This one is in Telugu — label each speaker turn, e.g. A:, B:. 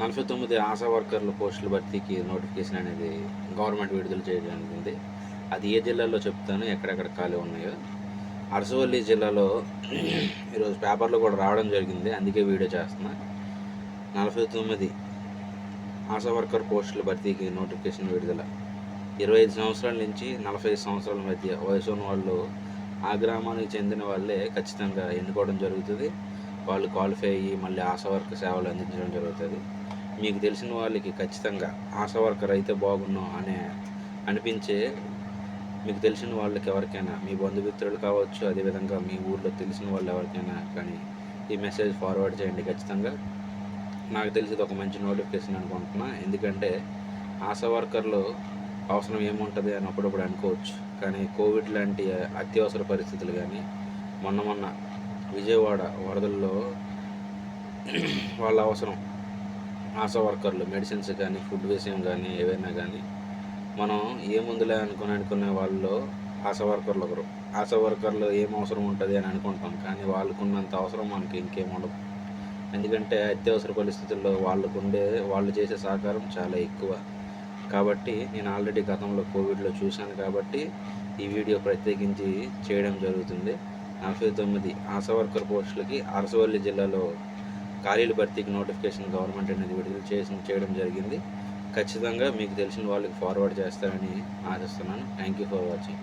A: 49 ఆశా వర్కర్ల పోస్టుల భర్తీకి నోటిఫికేషన్ అనేది గవర్నమెంట్ విడుదల చేయడం జరిగింది. అది ఏ జిల్లాలో చెప్తాను, ఎక్కడెక్కడ ఖాళీ ఉన్నాయో. అరసవల్లి జిల్లాలో ఈరోజు పేపర్లో కూడా రావడం జరిగింది, అందుకే వీడియో చేస్తున్నా. 49 ఆశా వర్కర్ పోస్టుల భర్తీకి నోటిఫికేషన్ విడుదల. 25 సంవత్సరాల నుంచి 45 సంవత్సరాల మధ్య వయసు ఉన్న వాళ్ళు, ఆ గ్రామానికి చెందిన వాళ్ళే ఖచ్చితంగా ఎన్నుకోవడం జరుగుతుంది. వాళ్ళు క్వాలిఫై అయ్యి మళ్ళీ ఆశా వర్కర్ సేవలు అందించడం జరుగుతుంది. మీకు తెలిసిన వాళ్ళకి ఖచ్చితంగా ఆశా వర్కర్ అయితే బాగున్నాం అనిపించే మీకు తెలిసిన వాళ్ళకి ఎవరికైనా, మీ బంధుమిత్రులు కావచ్చు, అదేవిధంగా మీ ఊళ్ళో తెలిసిన వాళ్ళు ఎవరికైనా కానీ ఈ మెసేజ్ ఫార్వర్డ్ చేయండి ఖచ్చితంగా. నాకు తెలిసి ఇది ఒక మంచి నోటిఫికేషన్ అనుకుంటున్నా. ఎందుకంటే ఆశా వర్కర్లు అవసరం ఏముంటుంది అని అప్పుడప్పుడు అనుకోవచ్చు, కానీ కోవిడ్ లాంటి అత్యవసర పరిస్థితులు కానీ, మొన్న విజయవాడ వరదల్లో వాళ్ళ అవసరం ఆశా వర్కర్లు మెడిసిన్స్ కానీ, ఫుడ్ విషయం కానీ, ఏవైనా కానీ మనం ఏముందులే అనుకునే వాళ్ళు ఆశా వర్కర్లు ఒకరు. ఆశా వర్కర్లు ఏం అవసరం ఉంటుంది అని అనుకుంటాం, కానీ వాళ్ళకున్నంత అవసరం మనకి ఇంకేం ఉండదు. ఎందుకంటే అత్యవసర పరిస్థితుల్లో వాళ్ళు చేసే సహకారం చాలా ఎక్కువ. కాబట్టి నేను ఆల్రెడీ గతంలో కోవిడ్లో చూశాను కాబట్టి ఈ వీడియో ప్రత్యేకించి చేయడం జరుగుతుంది. 49 ఆశా వర్కర్ పోస్టులకి అరసవల్లి జిల్లాలో ఖాళీల భర్తీకి నోటిఫికేషన్ గవర్నమెంట్ అనేది విడుదల చేయడం జరిగింది. ఖచ్చితంగా మీకు తెలిసిన వాళ్ళకి ఫార్వర్డ్ చేస్తారని ఆశిస్తున్నాను. Thank you for watching.